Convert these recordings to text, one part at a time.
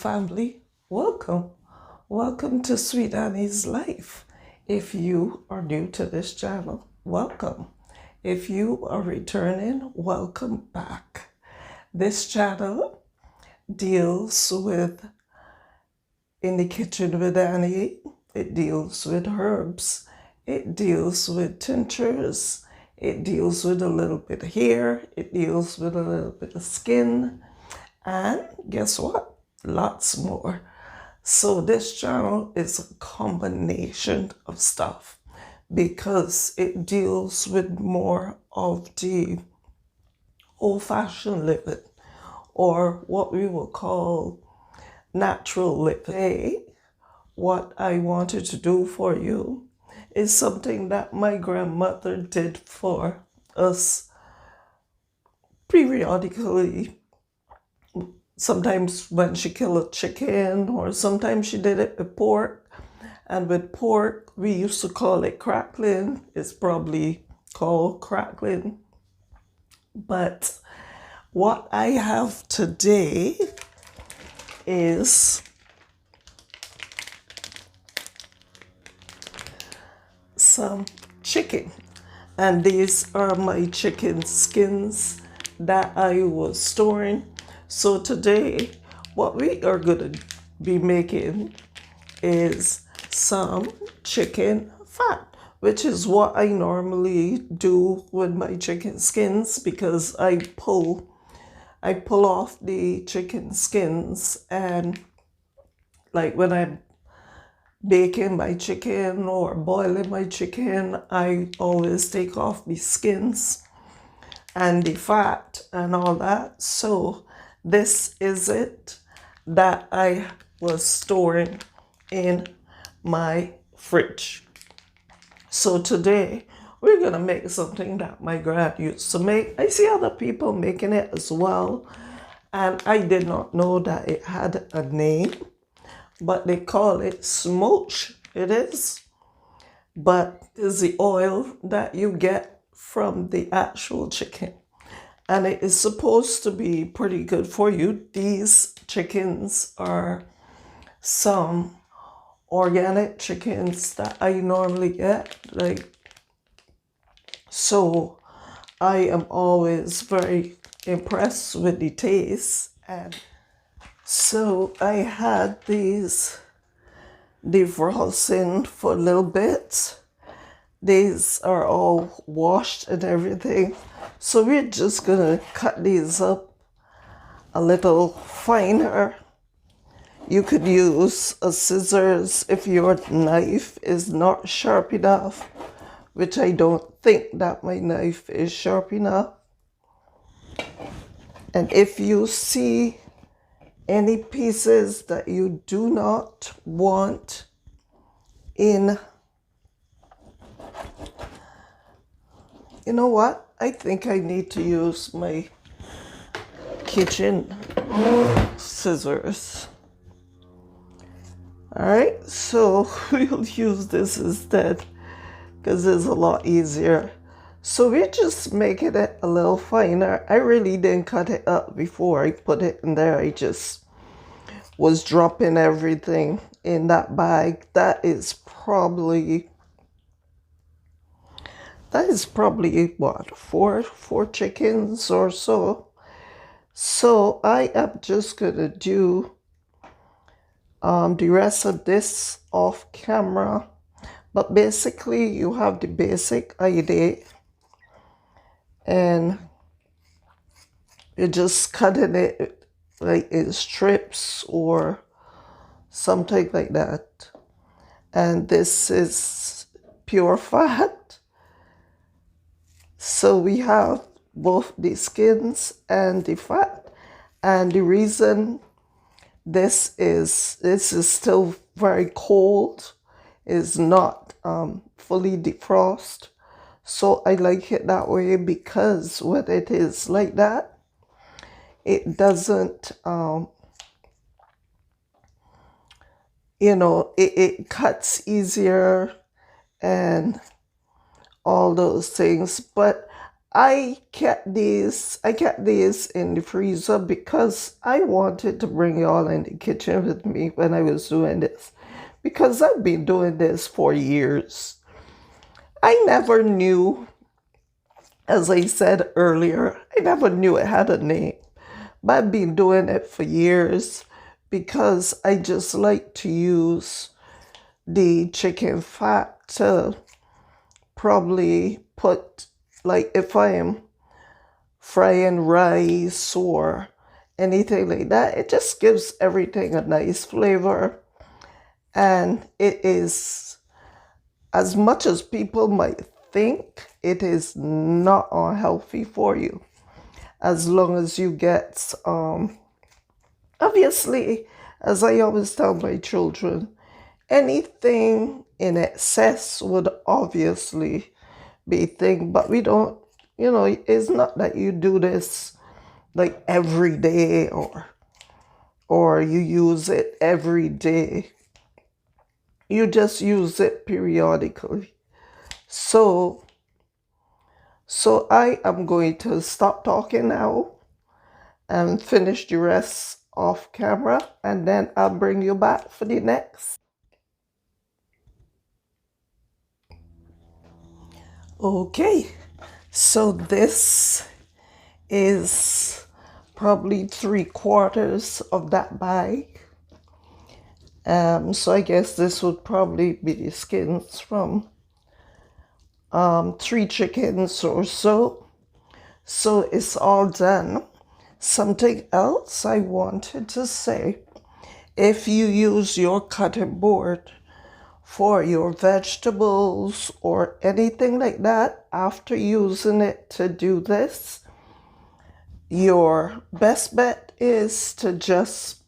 family, welcome. Welcome to Sweet Annie's Life. If you are new to this channel, welcome. If you are returning, welcome back. This channel deals with In the Kitchen with Annie. It deals with herbs. It deals with tinctures. It deals with a little bit of hair. It deals with a little bit of skin. And guess what? Lots more. So this channel is a combination of stuff because it deals with more of the old-fashioned living, or what we will call natural living. Today, what I wanted to do for you is something that my grandmother did for us periodically. Sometimes when she killed a chicken, or sometimes she did it with pork. And with pork, we used to call it crackling. It's probably called crackling. But what I have today is some chicken. And these are my chicken skins that I was storing. So today, what we are going to be making is some chicken fat, which is what I normally do with my chicken skins, because I pull off the chicken skins, and like when I'm baking my chicken or boiling my chicken, I always take off the skins and the fat and all that. So this is it that I was storing in my fridge. So today we're gonna make something that my grand used to make. I see other people making it as well, and I did not know that it had a name, but they call it schmaltz. It is, but it's the oil that you get from the actual chicken. And it is supposed to be pretty good for you. These chickens are some organic chickens that I normally get. So I am always very impressed with the taste. And so I had these defrosting for a little bit. These are all washed and everything. So we're just gonna cut these up a little finer. You could use a scissors if your knife is not sharp enough, which I don't think that my knife is sharp enough. And if you see any pieces that you do not want in, you know what? I think I need to use my kitchen scissors. All right, so we'll use this instead because it's a lot easier. So we're just making it a little finer. I really didn't cut it up before I put it in there. I just was dropping everything in that bag. That is probably what, four chickens or so. So I am just gonna do the rest of this off camera. But basically you have the basic idea, and you're just cutting it like in strips or something like that. And this is pure fat. So we have both the skins and the fat. And the reason this is still very cold, is not fully defrosted. So I like it that way, because when it is like that, it doesn't, it cuts easier and all those things. But I kept these in the freezer because I wanted to bring y'all in the kitchen with me when I was doing this. Because I've been doing this for years. I never knew, as I said earlier, I never knew it had a name. But I've been doing it for years because I just like to use the chicken fat to probably put, like if I am frying rice or anything like that, it just gives everything a nice flavor. And it is, as much as people might think, it is not unhealthy for you. As long as you get, obviously, as I always tell my children, anything in excess would obviously be thing, but we don't, it's not that you do this like every day or you use it every day. You just use it periodically. So I am going to stop talking now and finish the rest off camera, and then I'll bring you back for the next. Okay, so this is probably 3/4 of that bag. So I guess this would probably be the skins from 3 chickens or so. So it's all done. Something else I wanted to say, if you use your cutting board for your vegetables or anything like that, after using it to do this, your best bet is to just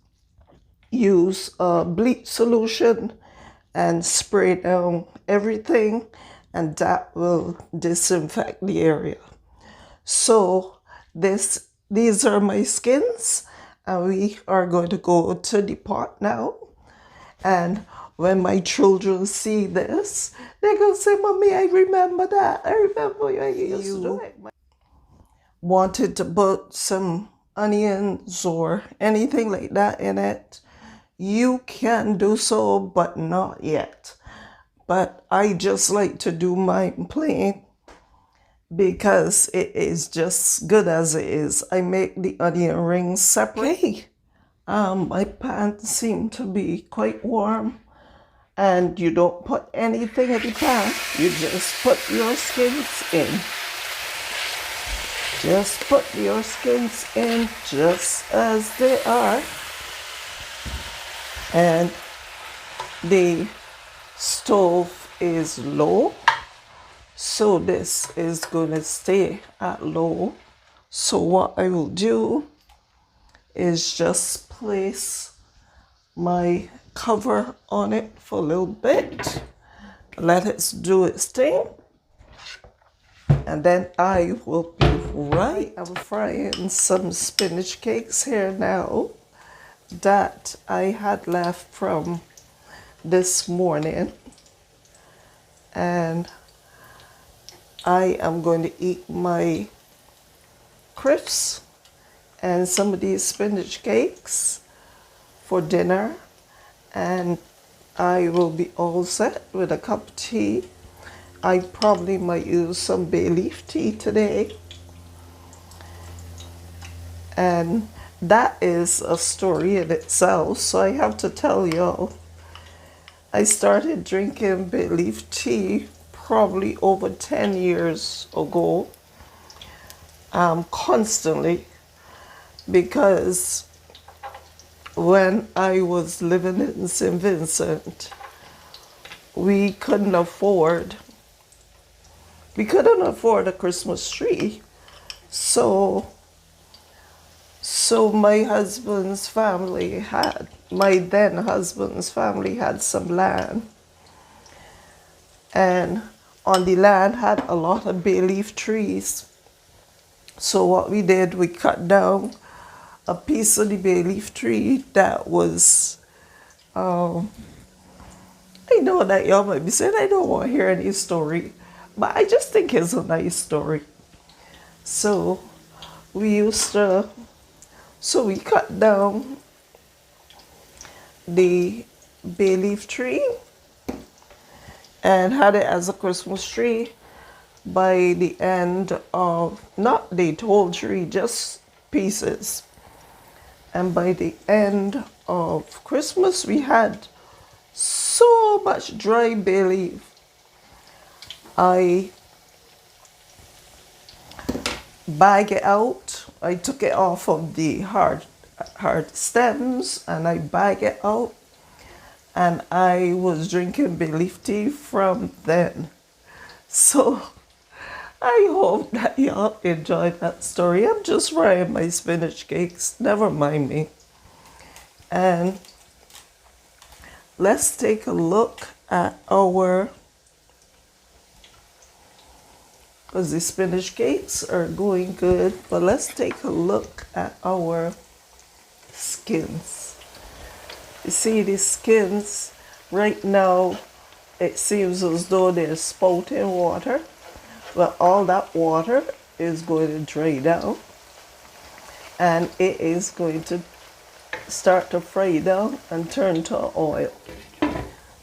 use a bleach solution and spray down everything, and that will disinfect the area. So these are my skins, and we are going to go to the pot now. And when my children see this, they're going to say, Mommy, I remember that. I remember you used to do it. Wanted to put some onions or anything like that in it, you can do so, but not yet. But I just like to do mine plain because it is just good as it is. I make the onion rings separate. Okay. My pan seemed to be quite warm, and you don't put anything in the pan. You just put your skins in. Just put your skins in just as they are. And the stove is low, so this is going to stay at low. So what I will do is just place my cover on it for a little bit, let it do its thing, and then I will be right. I'm frying some spinach cakes here now that I had left from this morning, and I am going to eat my crisps and some of these spinach cakes for dinner, and I will be all set with a cup of tea. I probably might use some bay leaf tea today, and that is a story in itself. So I have to tell y'all, I started drinking bay leaf tea probably over 10 years ago, constantly, because when I was living in St. Vincent, we couldn't afford a Christmas tree. So my husband's family had, my then husband's family had some land, and on the land had a lot of bay leaf trees. So what we did, we cut down a piece of the bay leaf tree that was, I know that y'all might be saying, I don't want to hear any story, but I just think it's a nice story. So we used to, so we cut down the bay leaf tree and had it as a Christmas tree. By the end of, not the whole tree, just pieces. And by the end of Christmas, we had so much dry bay leaf. I bag it out. I took it off of the hard stems and I bag it out. And I was drinking bay leaf tea from then. So I hope that y'all enjoyed that story. I'm just frying my spinach cakes. Never mind me. And let's take a look at our, because the spinach cakes are going good, but let's take a look at our skins. You see the skins right now, it seems as though they're spouting water, but all that water is going to dry down and it is going to start to fry down and turn to oil.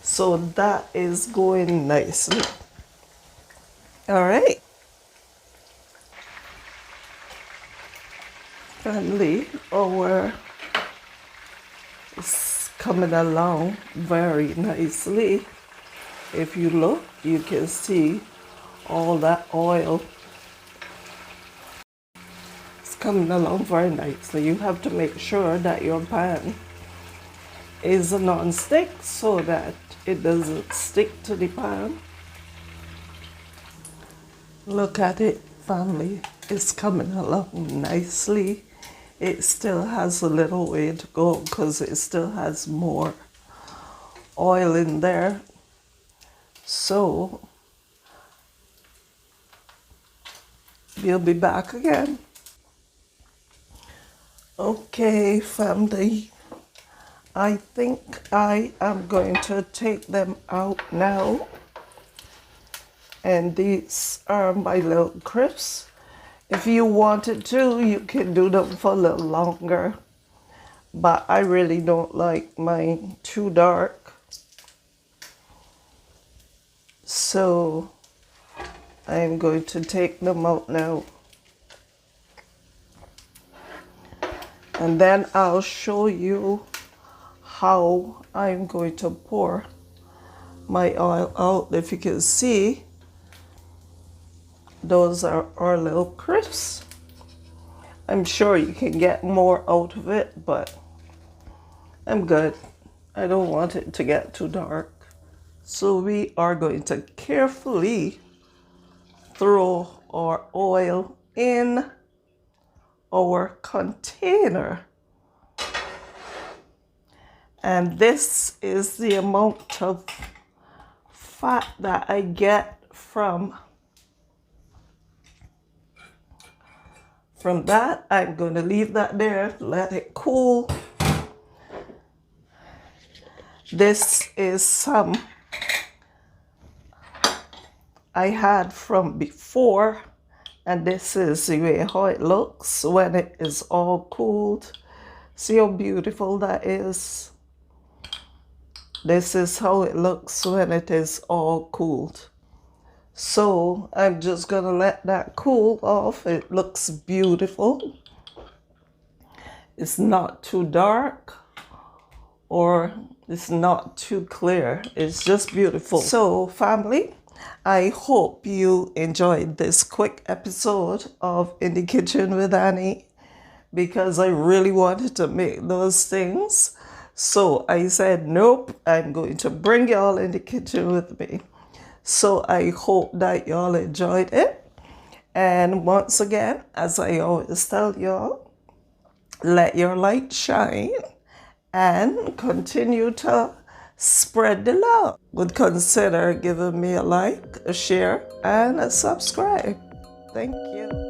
So that is going nicely. All right. Finally, our is coming along very nicely. If you look, you can see all that oil. It's coming along very nicely. You have to make sure that your pan is a non-stick so that it doesn't stick to the pan. Look at it, family. It's coming along nicely. It still has a little way to go because it still has more oil in there. So we'll be back again. Okay, family. I think I am going to take them out now. And these are my little crisps. If you wanted to, you can do them for a little longer. But I really don't like mine too dark. So I'm going to take them out now. And then I'll show you how I'm going to pour my oil out. If you can see, those are our little crisps. I'm sure you can get more out of it, but I'm good. I don't want it to get too dark. So we are going to carefully throw our oil in our container. And this is the amount of fat that I get from that. I'm going to leave that there, let it cool. This is some I had from before, and this is the way how it looks when it is all cooled. See how beautiful that is? This is how it looks when it is all cooled. So I'm just gonna let that cool off. It looks beautiful. It's not too dark or it's not too clear. It's just beautiful. So family, I hope you enjoyed this quick episode of In the Kitchen with Annie, because I really wanted to make those things. So I said, nope, I'm going to bring y'all in the kitchen with me. So I hope that y'all enjoyed it. And once again, as I always tell y'all, let your light shine and continue to spread the love. Would consider giving me a like, a share, and a subscribe. Thank you.